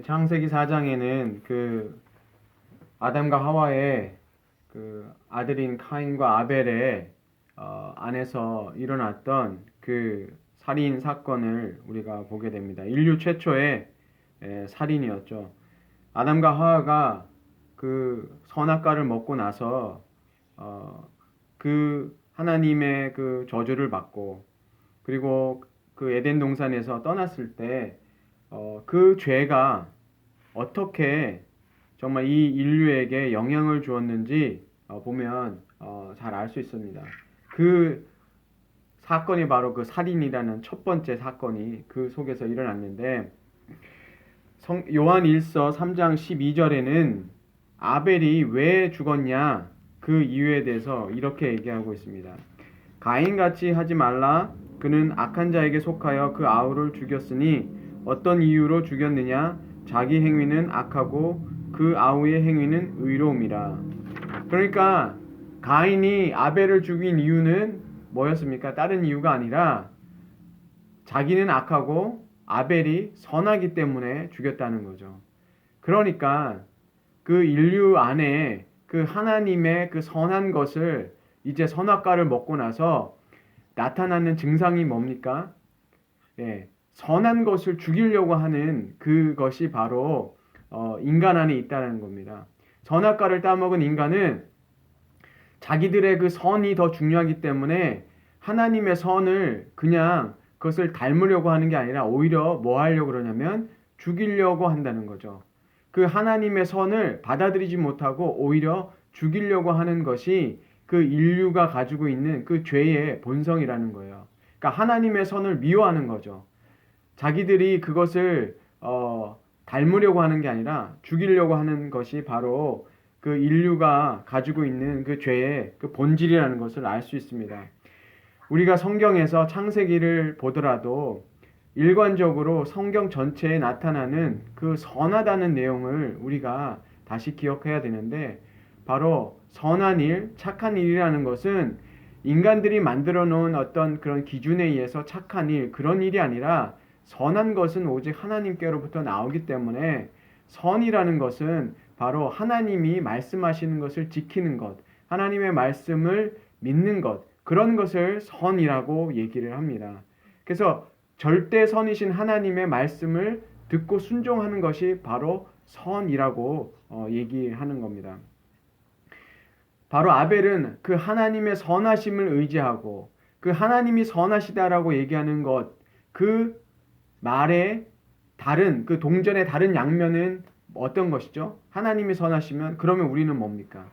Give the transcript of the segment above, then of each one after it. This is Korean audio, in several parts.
창세기 4장에는 그 아담과 하와의 그 아들인 카인과 아벨의 안에서 일어났던 그 살인 사건을 우리가 보게 됩니다. 인류 최초의 살인이었죠. 아담과 하와가 그 선악과를 먹고 나서 그 하나님의 그 저주를 받고, 그리고 그 에덴 동산에서 떠났을 때 그 죄가 어떻게 정말 이 인류에게 영향을 주었는지 보면 잘 알 수 있습니다. 그 사건이 바로 그 살인이라는 첫 번째 사건이 그 속에서 일어났는데, 요한 1서 3장 12절에는 아벨이 왜 죽었냐 그 이유에 대해서 이렇게 얘기하고 있습니다. 가인같이 하지 말라. 그는 악한 자에게 속하여 그 아우를 죽였으니 어떤 이유로 죽였느냐? 자기 행위는 악하고 그 아우의 행위는 의로움이라. 그러니까 가인이 아벨을 죽인 이유는 뭐였습니까? 다른 이유가 아니라 자기는 악하고 아벨이 선하기 때문에 죽였다는 거죠. 그러니까 그 인류 안에 그 하나님의 그 선한 것을, 이제 선악과를 먹고 나서 나타나는 증상이 뭡니까? 선한 것을 죽이려고 하는 그것이 바로 인간 안에 있다는 겁니다. 선악과를 따먹은 인간은 자기들의 그 선이 더 중요하기 때문에 하나님의 선을 그냥 그것을 닮으려고 하는 게 아니라 오히려 뭐 하려고 그러냐면 죽이려고 한다는 거죠. 그 하나님의 선을 받아들이지 못하고 오히려 죽이려고 하는 것이 그 인류가 가지고 있는 그 죄의 본성이라는 거예요. 그러니까 하나님의 선을 미워하는 거죠. 자기들이 그것을 닮으려고 하는 게 아니라 죽이려고 하는 것이 바로 그 인류가 가지고 있는 그 죄의 그 본질이라는 것을 알 수 있습니다. 우리가 성경에서 창세기를 보더라도 일관적으로 성경 전체에 나타나는 그 선하다는 내용을 우리가 다시 기억해야 되는데, 바로 선한 일, 착한 일이라는 것은 인간들이 만들어 놓은 어떤 그런 기준에 의해서 착한 일, 그런 일이 아니라 선한 것은 오직 하나님께로부터 나오기 때문에 선이라는 것은 바로 하나님이 말씀하시는 것을 지키는 것, 하나님의 말씀을 믿는 것, 그런 것을 선이라고 얘기를 합니다. 그래서 절대 선이신 하나님의 말씀을 듣고 순종하는 것이 바로 선이라고 얘기하는 겁니다. 바로 아벨은 그 하나님의 선하심을 의지하고 그 하나님이 선하시다라고 얘기하는 것, 그 말의 다른, 그 동전의 다른 양면은 어떤 것이죠? 하나님이 선하시면 그러면 우리는 뭡니까?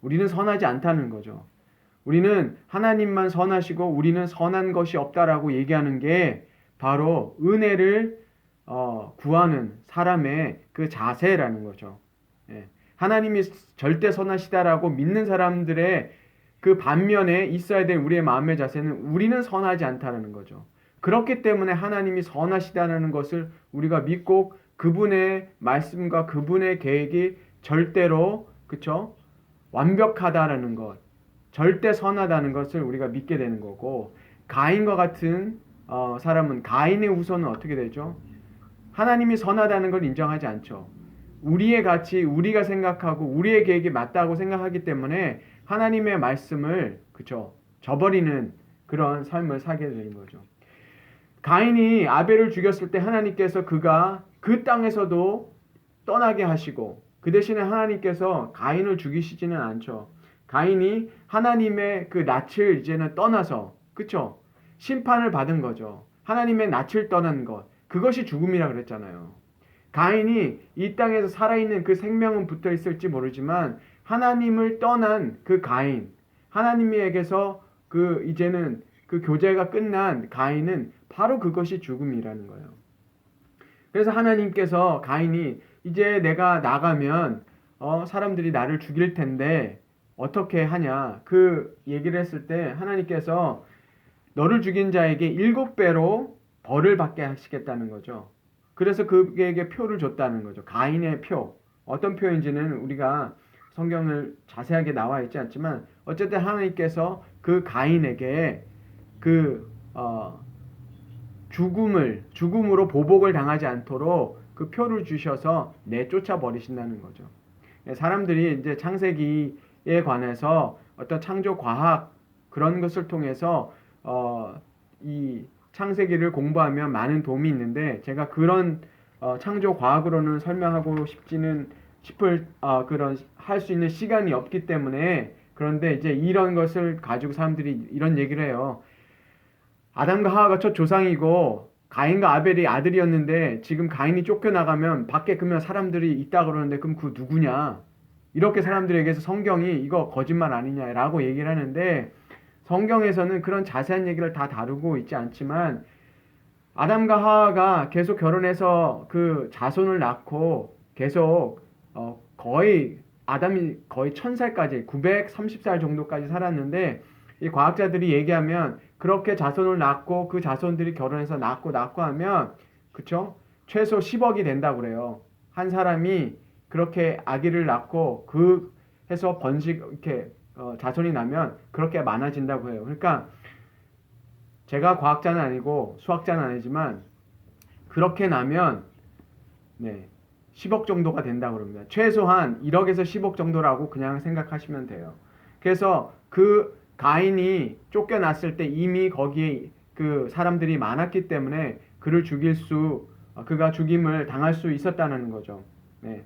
우리는 선하지 않다는 거죠. 우리는 하나님만 선하시고 우리는 선한 것이 없다라고 얘기하는 게 바로 은혜를 구하는 사람의 그 자세라는 거죠. 하나님이 절대 선하시다라고 믿는 사람들의 그 반면에 있어야 될 우리의 마음의 자세는 우리는 선하지 않다는 거죠. 그렇기 때문에 하나님이 선하시다는 것을 우리가 믿고 그분의 말씀과 그분의 계획이 절대로, 그쵸? 완벽하다라는 것, 절대 선하다는 것을 우리가 믿게 되는 거고, 가인과 같은 사람은, 가인의 후손은 어떻게 되죠? 하나님이 선하다는 걸 인정하지 않죠. 우리의 가치, 우리가 생각하고 우리의 계획이 맞다고 생각하기 때문에 하나님의 말씀을, 그쵸, 저버리는 그런 삶을 살게 되는 거죠. 가인이 아벨을 죽였을 때 하나님께서 그가 그 땅에서도 떠나게 하시고, 그 대신에 하나님께서 가인을 죽이시지는 않죠. 가인이 하나님의 그 낯을 이제는 떠나서, 그쵸, 심판을 받은 거죠. 하나님의 낯을 떠난 것, 그것이 죽음이라 그랬잖아요. 가인이 이 땅에서 살아있는 그 생명은 붙어 있을지 모르지만 하나님을 떠난 그 가인, 하나님에게서 그 이제는 그 교제가 끝난 가인은 바로 그것이 죽음이라는 거예요. 그래서 하나님께서 가인이 이제 내가 나가면 사람들이 나를 죽일 텐데 어떻게 하냐 그 얘기를 했을 때 하나님께서 너를 죽인 자에게 7배로 벌을 받게 하시겠다는 거죠. 그래서 그에게 표를 줬다는 거죠. 가인의 표. 어떤 표인지는 우리가 성경을 자세하게 나와 있지 않지만 어쨌든 하나님께서 그 가인에게 그 죽음으로 보복을 당하지 않도록 그 표를 주셔서 내쫓아 버리신다는 거죠. 사람들이 이제 창세기에 관해서 어떤 창조 과학 그런 것을 통해서 이 창세기를 공부하면 많은 도움이 있는데 제가 그런 창조 과학으로는 설명하고 싶을 그런 할 수 있는 시간이 없기 때문에 그런데 이제 이런 것을 가지고 사람들이 이런 얘기를 해요. 아담과 하와가 첫 조상이고 가인과 아벨이 아들이었는데 지금 가인이 쫓겨나가면 밖에 그러면 사람들이 있다 그러는데 그럼 그 누구냐? 이렇게 사람들에게서 성경이 이거 거짓말 아니냐라고 얘기를 하는데 성경에서는 그런 자세한 얘기를 다 다루고 있지 않지만 아담과 하와가 계속 결혼해서 그 자손을 낳고 계속 거의 아담이 거의 1000살까지 930살 정도까지 살았는데 이 과학자들이 얘기하면 그렇게 자손을 낳고 그 자손들이 결혼해서 낳고 하면 그쵸? 최소 10억이 된다고 그래요. 한 사람이 그렇게 아기를 낳고 그 해서 번식 이렇게 자손이 나면 그렇게 많아진다고 해요. 그러니까 제가 과학자는 아니고 수학자는 아니지만 그렇게 나면 네, 10억 정도가 된다고 그럽니다. 최소한 1억에서 10억 정도라고 그냥 생각하시면 돼요. 그래서 그 가인이 쫓겨났을 때 이미 거기에 그 사람들이 많았기 때문에 그가 죽임을 당할 수 있었다는 거죠. 네.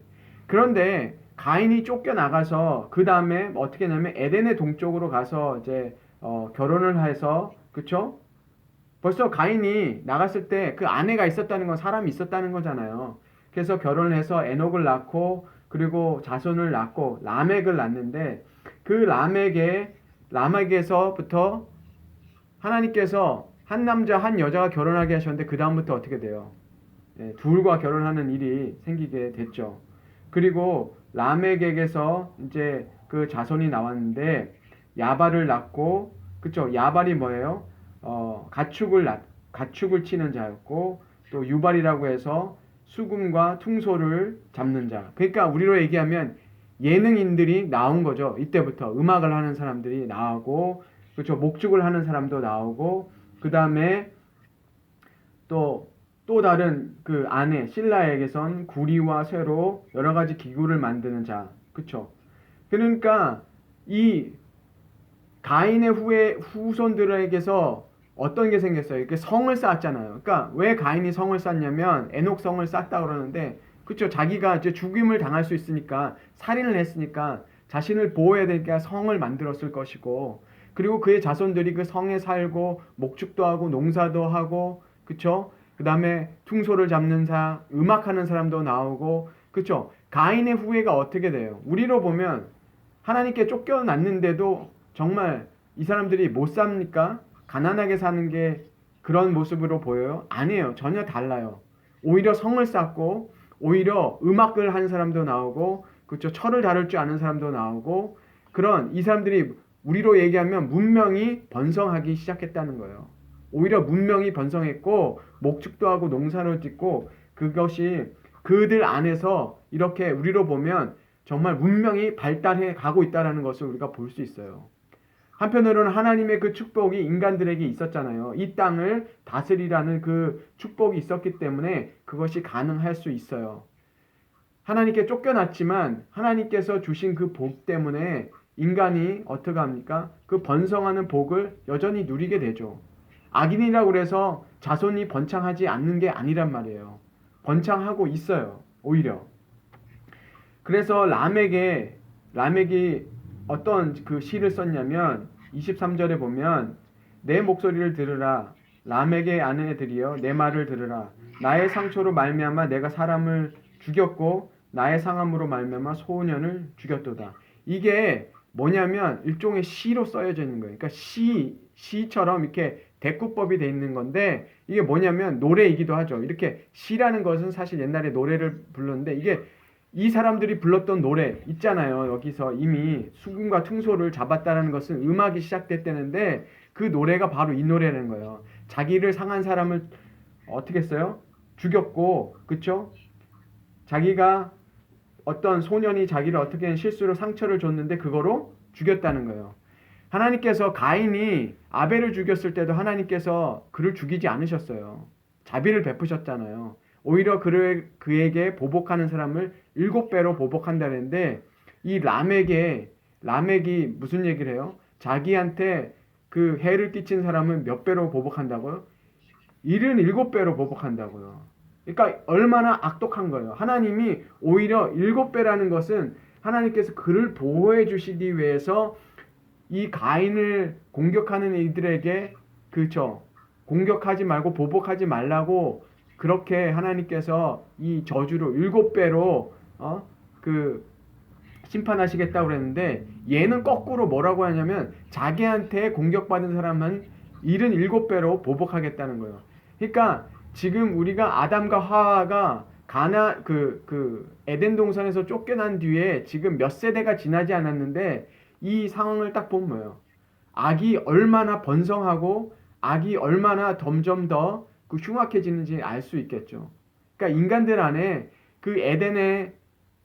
그런데 가인이 쫓겨나가서 그 다음에 어떻게 하냐면 에덴의 동쪽으로 가서 이제 결혼을 해서 그쵸? 벌써 가인이 나갔을 때 그 아내가 있었다는 건 사람이 있었다는 거잖아요. 그래서 결혼을 해서 에녹을 낳고 그리고 자손을 낳고 라멕을 낳는데 그 라멕에서부터 하나님께서 한 남자 한 여자가 결혼하게 하셨는데 그 다음부터 어떻게 돼요? 둘과 결혼하는 일이 생기게 됐죠. 그리고 라멕에게서 이제 그 자손이 나왔는데 야발을 낳고 그쵸? 야발이 뭐예요? 가축을 치는 자였고 또 유발이라고 해서 수금과 퉁소를 잡는 자. 그러니까 우리로 얘기하면 예능인들이 나온 거죠. 이때부터 음악을 하는 사람들이 나오고 그렇죠. 목축을 하는 사람도 나오고 그 다음에 또 다른 그 아내 신라에게선 구리와 쇠로 여러 가지 기구를 만드는 자. 그렇죠. 그러니까 이 가인의 후손들에게서 어떤 게 생겼어요? 이렇게 성을 쌓았잖아요. 그러니까 왜 가인이 성을 쌓냐면 에녹 성을 쌓았다 그러는데 그렇죠. 자기가 이제 죽임을 당할 수 있으니까 살인을 했으니까 자신을 보호해야 되니까 성을 만들었을 것이고 그리고 그의 자손들이 그 성에 살고 목축도 하고 농사도 하고 그렇죠. 그 다음에 퉁소를 잡는 음악하는 사람도 나오고 그렇죠. 가인의 후예가 어떻게 돼요? 우리로 보면 하나님께 쫓겨났는데도 정말 이 사람들이 못 삽니까? 가난하게 사는 게 그런 모습으로 보여요? 아니에요. 전혀 달라요. 오히려 성을 쌓고 오히려 음악을 하는 사람도 나오고 그렇죠. 철을 다룰 줄 아는 사람도 나오고 그런 이 사람들이 우리로 얘기하면 문명이 번성하기 시작했다는 거예요. 오히려 문명이 번성했고 목축도 하고 농사를 짓고 그것이 그들 안에서 이렇게 우리로 보면 정말 문명이 발달해 가고 있다는 것을 우리가 볼 수 있어요. 한편으로는 하나님의 그 축복이 인간들에게 있었잖아요. 이 땅을 다스리라는 그 축복이 있었기 때문에 그것이 가능할 수 있어요. 하나님께 쫓겨났지만 하나님께서 주신 그 복 때문에 인간이 어떻게 합니까? 그 번성하는 복을 여전히 누리게 되죠. 악인이라고 그래서 자손이 번창하지 않는 게 아니란 말이에요. 번창하고 있어요. 오히려. 그래서 라멕이 어떤 그 시를 썼냐면 23절에 보면 내 목소리를 들으라 라멕의 아내들이여 내 말을 들으라 나의 상처로 말미암아 내가 사람을 죽였고 나의 상함으로 말미암아 소년을 죽였도다. 이게 뭐냐면 일종의 시로 써여져 있는 거예요. 그러니까 시처럼 이렇게 대꾸법이 돼 있는 건데 이게 뭐냐면 노래이기도 하죠. 이렇게 시라는 것은 사실 옛날에 노래를 불렀는데 이게 이 사람들이 불렀던 노래 있잖아요. 여기서 이미 수금과 퉁소를 잡았다는 것은 음악이 시작됐다는데 그 노래가 바로 이 노래라는 거예요. 자기를 상한 사람을 어떻게 했어요? 죽였고 그쵸? 자기가 어떤 소년이 자기를 어떻게 실수로 상처를 줬는데 그거로 죽였다는 거예요. 하나님께서 가인이 아벨을 죽였을 때도 하나님께서 그를 죽이지 않으셨어요. 자비를 베푸셨잖아요. 오히려 그에게 보복하는 사람을 7배로 보복한다는데 이 라멕이 무슨 얘기를 해요? 자기한테 그 해를 끼친 사람은 몇 배로 보복한다고요? 77배로 보복한다고요. 그러니까 얼마나 악독한 거예요. 하나님이 오히려 7배라는 것은 하나님께서 그를 보호해 주시기 위해서 이 가인을 공격하는 이들에게 그렇죠. 공격하지 말고 보복하지 말라고 그렇게 하나님께서 이 저주로 7배로 그 심판하시겠다고 그랬는데 얘는 거꾸로 뭐라고 하냐면 자기한테 공격받은 사람은 77배로 보복하겠다는 거예요. 그러니까 지금 우리가 아담과 하와가 에덴 동산에서 쫓겨난 뒤에 지금 몇 세대가 지나지 않았는데 이 상황을 딱 보면 뭐예요? 악이 얼마나 번성하고 악이 얼마나 점점 더 그 흉악해지는지 알 수 있겠죠. 그러니까 인간들 안에 그 에덴에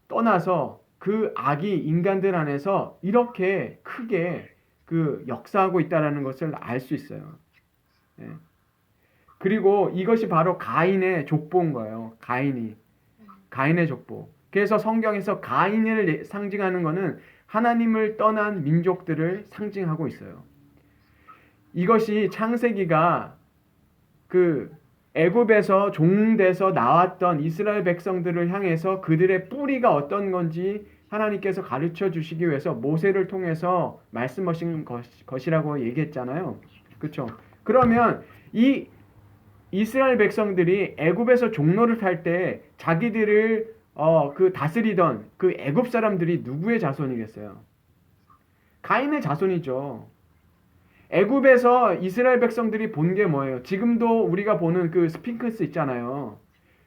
떠나서 그 악이 인간들 안에서 이렇게 크게 그 역사하고 있다라는 것을 알 수 있어요. 예. 그리고 이것이 바로 가인의 족보인 거예요. 가인의 족보. 그래서 성경에서 가인을 상징하는 것은 하나님을 떠난 민족들을 상징하고 있어요. 이것이 창세기가 그 애굽에서 종돼서 나왔던 이스라엘 백성들을 향해서 그들의 뿌리가 어떤 건지 하나님께서 가르쳐 주시기 위해서 모세를 통해서 말씀하신 것이라고 얘기했잖아요. 그렇죠? 그러면 이 이스라엘 백성들이 애굽에서 종로를 탈 때 자기들을 그 다스리던 그 애굽 사람들이 누구의 자손이겠어요? 가인의 자손이죠. 애굽에서 이스라엘 백성들이 본 게 뭐예요? 지금도 우리가 보는 그 스핑크스 있잖아요.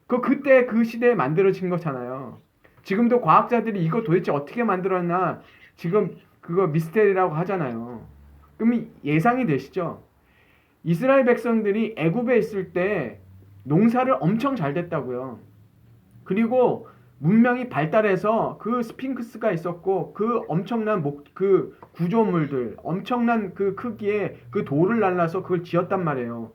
그때 그 시대에 만들어진 거잖아요. 지금도 과학자들이 이거 도대체 어떻게 만들었나 지금 그거 미스테리라고 하잖아요. 그럼 예상이 되시죠? 이스라엘 백성들이 애굽에 있을 때 농사를 엄청 잘 됐다고요. 그리고 문명이 발달해서 그 스핑크스가 있었고 그 엄청난 그 구조물들, 엄청난 그 크기의 그 돌을 날라서 그걸 지었단 말이에요.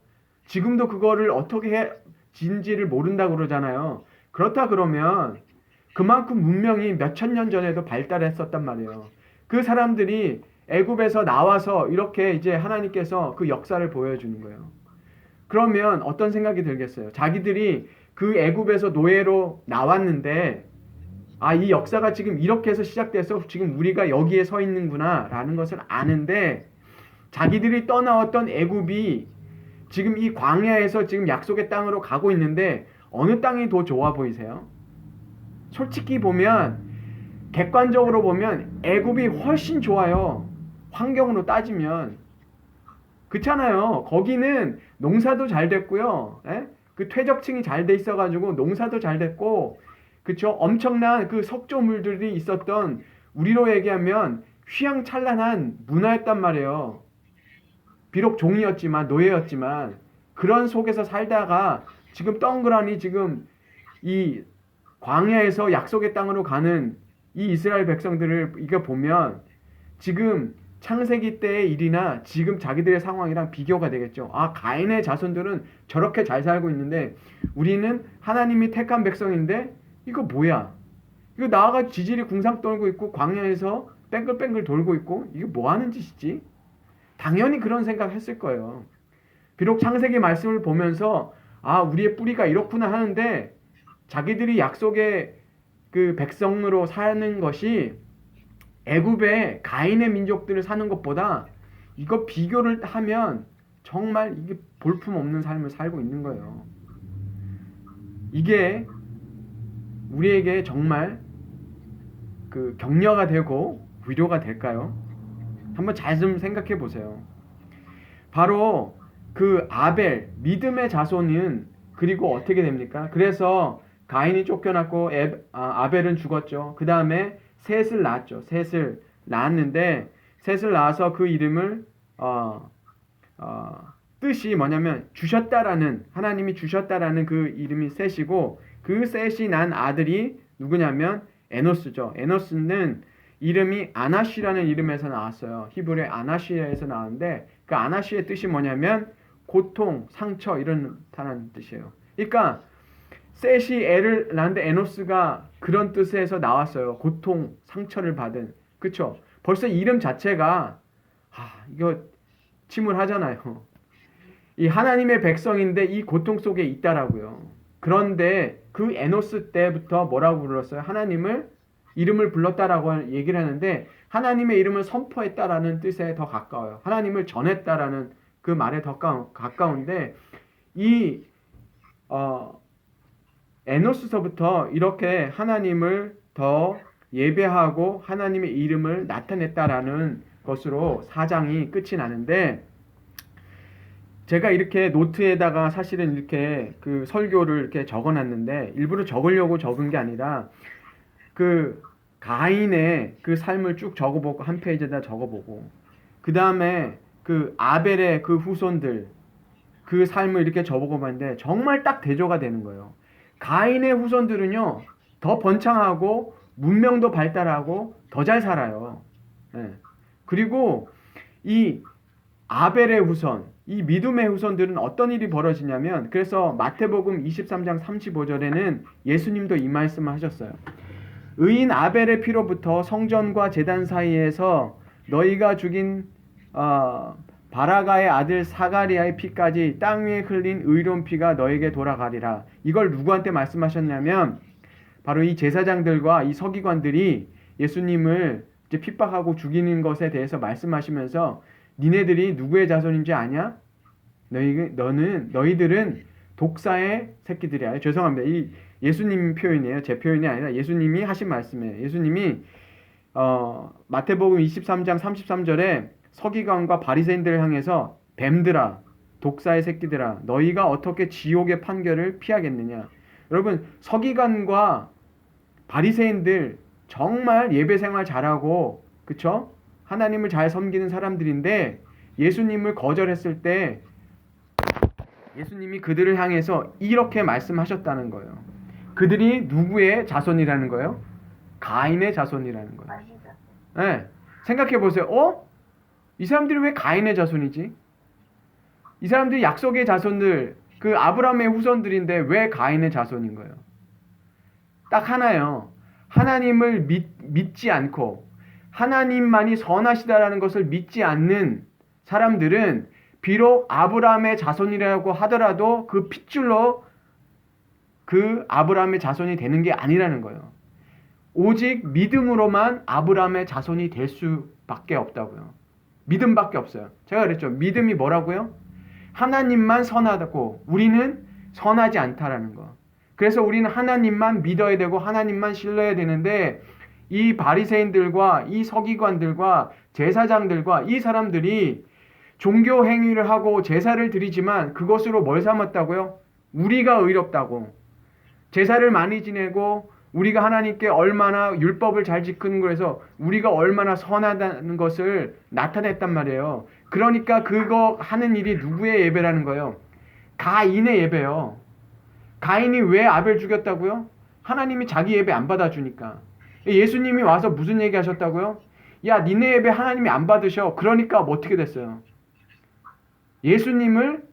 지금도 그거를 어떻게 지은지를 모른다고 그러잖아요. 그렇다 그러면 그만큼 문명이 몇천 년 전에도 발달했었단 말이에요. 그 사람들이 애굽에서 나와서 이렇게 이제 하나님께서 그 역사를 보여주는 거예요. 그러면 어떤 생각이 들겠어요? 자기들이 그 애굽에서 노예로 나왔는데 이 역사가 지금 이렇게 해서 시작돼서 지금 우리가 여기에 서 있는구나 라는 것을 아는데 자기들이 떠나왔던 애굽이 지금 이 광야에서 지금 약속의 땅으로 가고 있는데 어느 땅이 더 좋아 보이세요? 솔직히 보면 객관적으로 보면 애굽이 훨씬 좋아요. 환경으로 따지면 그렇잖아요. 거기는 농사도 잘 됐고요. 그 퇴적층이 잘 돼 있어가지고 농사도 잘 됐고, 그쵸? 엄청난 그 석조물들이 있었던 우리로 얘기하면 휘황찬란한 문화였단 말이에요. 비록 종이었지만 노예였지만 그런 속에서 살다가 지금 덩그러니 지금 이 광야에서 약속의 땅으로 가는 이 이스라엘 백성들을 이거 보면 지금 창세기 때의 일이나 지금 자기들의 상황이랑 비교가 되겠죠. 가인의 자손들은 저렇게 잘 살고 있는데 우리는 하나님이 택한 백성인데 이거 뭐야? 이거 나아가 지질이 궁상 떨고 있고 광야에서 뺑글뺑글 돌고 있고 이게 뭐 하는 짓이지? 당연히 그런 생각 했을 거예요. 비록 창세기 말씀을 보면서 우리의 뿌리가 이렇구나 하는데 자기들이 약속의 그 백성으로 사는 것이 애굽의 가인의 민족들을 사는 것보다 이거 비교를 하면 정말 이게 볼품없는 삶을 살고 있는 거예요. 이게 우리에게 정말 그 격려가 되고 위로가 될까요? 한번 잘 좀 생각해 보세요. 바로 그 아벨, 믿음의 자손은 그리고 어떻게 됩니까? 그래서 가인이 쫓겨났고 아벨은 죽었죠. 그 다음에 셋을 낳았죠. 셋을 낳았는데 셋을 낳아서 그 이름을 뜻이 뭐냐면 주셨다라는, 하나님이 주셨다라는 그 이름이 셋이고 그 셋이 난 아들이 누구냐면 에노스죠. 에노스는 이름이 아나시라는 이름에서 나왔어요. 히브리의 아나시에서 나왔는데 그 아나시의 뜻이 뭐냐면 고통, 상처 이런다는 뜻이에요. 그러니까 셋이 애를 낳는데 에노스가 그런 뜻에서 나왔어요. 고통, 상처를 받은. 그쵸? 벌써 이름 자체가 이거 침울하잖아요. 이 하나님의 백성인데 이 고통 속에 있다라고요. 그런데 그 에노스 때부터 뭐라고 불렀어요? 하나님을 이름을 불렀다라고 얘기를 하는데 하나님의 이름을 선포했다라는 뜻에 더 가까워요. 하나님을 전했다라는 그 말에 더 가까운데 이 에노스서부터 이렇게 하나님을 더 예배하고 하나님의 이름을 나타냈다라는 것으로 4장이 끝이 나는데 제가 이렇게 노트에다가 사실은 이렇게 그 설교를 이렇게 적어놨는데 일부러 적으려고 적은 게 아니라 그 가인의 그 삶을 쭉 적어보고 한 페이지에다 적어보고 그 다음에 그 아벨의 그 후손들 그 삶을 이렇게 적어보고 봤는데 정말 딱 대조가 되는 거예요. 가인의 후손들은요 더 번창하고 문명도 발달하고 더 잘 살아요. 네. 그리고 이 아벨의 후손, 이 믿음의 후손들은 어떤 일이 벌어지냐면 그래서 마태복음 23장 35절에는 예수님도 이 말씀을 하셨어요. 의인 아벨의 피로부터 성전과 제단 사이에서 너희가 죽인 바라가의 아들 사가리아의 피까지 땅 위에 흘린 의로운 피가 너에게 돌아가리라. 이걸 누구한테 말씀하셨냐면 바로 이 제사장들과 이 서기관들이 예수님을 이제 핍박하고 죽이는 것에 대해서 말씀하시면서 니네들이 누구의 자손인지 아냐? 너희들은 독사의 새끼들이야. 죄송합니다. 이 예수님 표현이에요. 제 표현이 아니라 예수님이 하신 말씀이에요. 예수님이 마태복음 23장 33절에 서기관과 바리새인들을 향해서 뱀들아, 독사의 새끼들아, 너희가 어떻게 지옥의 판결을 피하겠느냐? 여러분, 서기관과 바리새인들 정말 예배 생활 잘하고, 그쵸? 하나님을 잘 섬기는 사람들인데 예수님을 거절했을 때 예수님이 그들을 향해서 이렇게 말씀하셨다는 거예요. 그들이 누구의 자손이라는 거예요? 가인의 자손이라는 거예요. 네. 생각해 보세요. 이 사람들이 왜 가인의 자손이지? 이 사람들이 약속의 자손들, 그 아브라함의 후손들인데 왜 가인의 자손인 거예요? 딱 하나요. 하나님을 믿지 않고 하나님만이 선하시다라는 것을 믿지 않는 사람들은 비록 아브라함의 자손이라고 하더라도 그 핏줄로 그 아브라함의 자손이 되는 게 아니라는 거예요. 오직 믿음으로만 아브라함의 자손이 될 수밖에 없다고요. 믿음밖에 없어요. 제가 그랬죠. 믿음이 뭐라고요? 하나님만 선하다고 우리는 선하지 않다라는 거. 그래서 우리는 하나님만 믿어야 되고 하나님만 신뢰해야 되는데 이 바리새인들과 이 서기관들과 제사장들과 이 사람들이 종교 행위를 하고 제사를 드리지만 그것으로 뭘 삼았다고요? 우리가 의롭다고. 제사를 많이 지내고 우리가 하나님께 얼마나 율법을 잘 지키는 거에서 우리가 얼마나 선하다는 것을 나타냈단 말이에요. 그러니까 그거 하는 일이 누구의 예배라는 거예요? 가인의 예배요. 가인이 왜 아벨 죽였다고요? 하나님이 자기 예배 안 받아주니까. 예수님이 와서 무슨 얘기 하셨다고요? 야, 니네 예배 하나님이 안 받으셔. 그러니까 뭐 어떻게 됐어요? 예수님을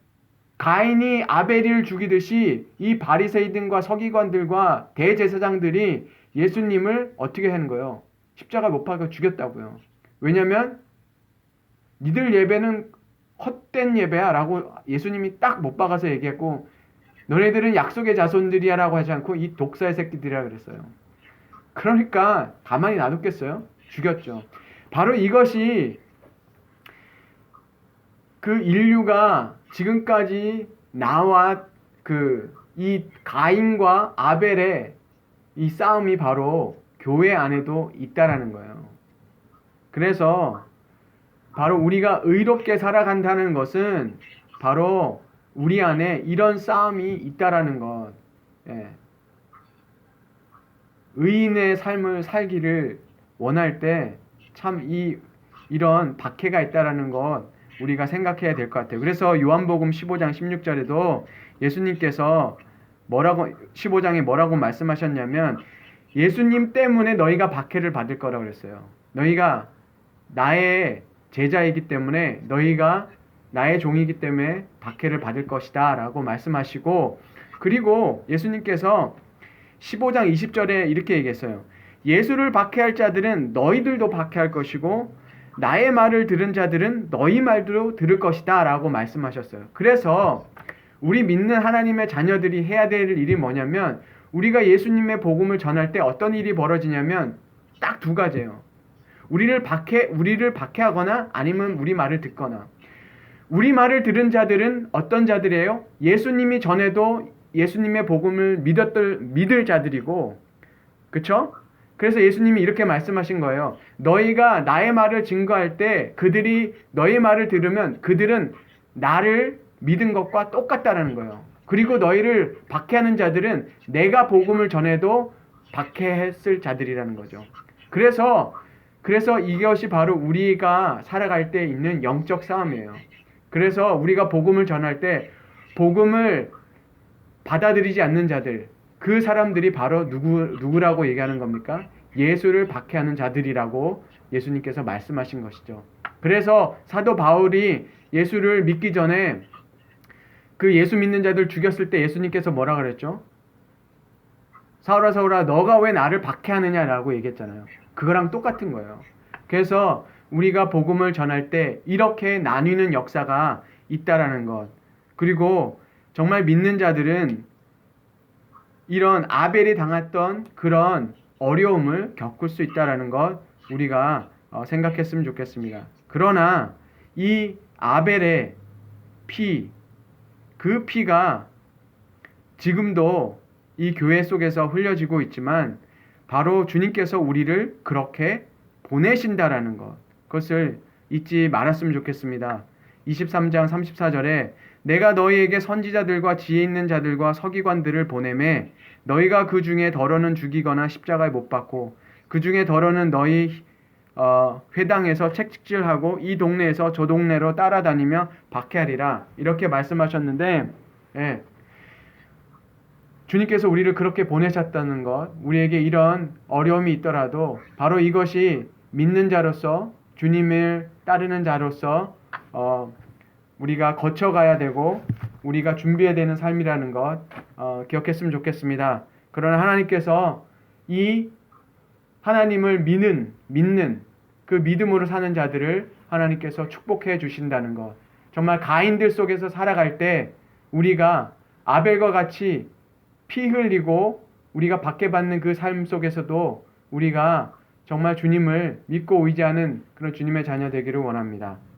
가인이 아벨을 죽이듯이 이 바리새인들과 서기관들과 대제사장들이 예수님을 어떻게 하는 거예요? 십자가 못 박아 죽였다고요. 왜냐면 니들 예배는 헛된 예배야 라고 예수님이 딱 못 박아서 얘기했고 너네들은 약속의 자손들이야 라고 하지 않고 이 독사의 새끼들이라 그랬어요. 그러니까 가만히 놔뒀겠어요? 죽였죠. 바로 이것이 그 인류가 지금까지 나와 이 가인과 아벨의 이 싸움이 바로 교회 안에도 있다라는 거예요. 그래서 바로 우리가 의롭게 살아간다는 것은 바로 우리 안에 이런 싸움이 있다라는 것. 예. 의인의 삶을 살기를 원할 때 참 이런 박해가 있다라는 것 우리가 생각해야 될 것 같아요. 그래서 요한복음 15장 16절에도 예수님께서 15장에 뭐라고 말씀하셨냐면 예수님 때문에 너희가 박해를 받을 거라고 그랬어요. 너희가 나의 제자이기 때문에 너희가 나의 종이기 때문에 박해를 받을 것이다 라고 말씀하시고, 그리고 예수님께서 15장 20절에 이렇게 얘기했어요. 예수를 박해할 자들은 너희들도 박해할 것이고 나의 말을 들은 자들은 너희 말도 들을 것이다 라고 말씀하셨어요. 그래서 우리 믿는 하나님의 자녀들이 해야 될 일이 뭐냐면, 우리가 예수님의 복음을 전할 때 어떤 일이 벌어지냐면 딱 두 가지예요. 우리를 박해하거나 아니면 우리 말을 듣거나. 우리 말을 들은 자들은 어떤 자들이에요? 예수님이 전에도 예수님의 복음을 믿을 자들이고, 그쵸? 그래서 예수님이 이렇게 말씀하신 거예요. 너희가 나의 말을 증거할 때 그들이 너의 말을 들으면 그들은 나를 믿은 것과 똑같다라는 거예요. 그리고 너희를 박해하는 자들은 내가 복음을 전해도 박해했을 자들이라는 거죠. 그래서 이것이 바로 우리가 살아갈 때 있는 영적 싸움이에요. 그래서 우리가 복음을 전할 때 복음을 받아들이지 않는 자들, 그 사람들이 바로 누구라고 얘기하는 겁니까? 예수를 박해하는 자들이라고 예수님께서 말씀하신 것이죠. 그래서 사도 바울이 예수를 믿기 전에 그 예수 믿는 자들 죽였을 때 예수님께서 뭐라 그랬죠? 사울아 사울아 너가 왜 나를 박해하느냐라고 얘기했잖아요. 그거랑 똑같은 거예요. 그래서 우리가 복음을 전할 때 이렇게 나뉘는 역사가 있다라는 것. 그리고 정말 믿는 자들은 이런 아벨이 당했던 그런 어려움을 겪을 수 있다라는 것 우리가 생각했으면 좋겠습니다. 그러나 이 아벨의 피, 그 피가 지금도 이 교회 속에서 흘려지고 있지만 바로 주님께서 우리를 그렇게 보내신다라는 것, 그것을 잊지 말았으면 좋겠습니다. 23장 34절에 내가 너희에게 선지자들과 지혜 있는 자들과 서기관들을 보내매 너희가 그 중에 더러는 죽이거나 십자가에 못 박고 그 중에 더러는 너희 회당에서 책찍질하고 이 동네에서 저 동네로 따라다니며 박해하리라, 이렇게 말씀하셨는데, 예, 주님께서 우리를 그렇게 보내셨다는 것, 우리에게 이런 어려움이 있더라도 바로 이것이 믿는 자로서, 주님을 따르는 자로서 우리가 거쳐가야 되고 우리가 준비해야 되는 삶이라는 것 기억했으면 좋겠습니다. 그러나 하나님께서 이 하나님을 믿는 그 믿음으로 사는 자들을 하나님께서 축복해 주신다는 것, 정말 가인들 속에서 살아갈 때 우리가 아벨과 같이 피 흘리고 우리가 박해받는 그 삶 속에서도 우리가 정말 주님을 믿고 의지하는 그런 주님의 자녀 되기를 원합니다.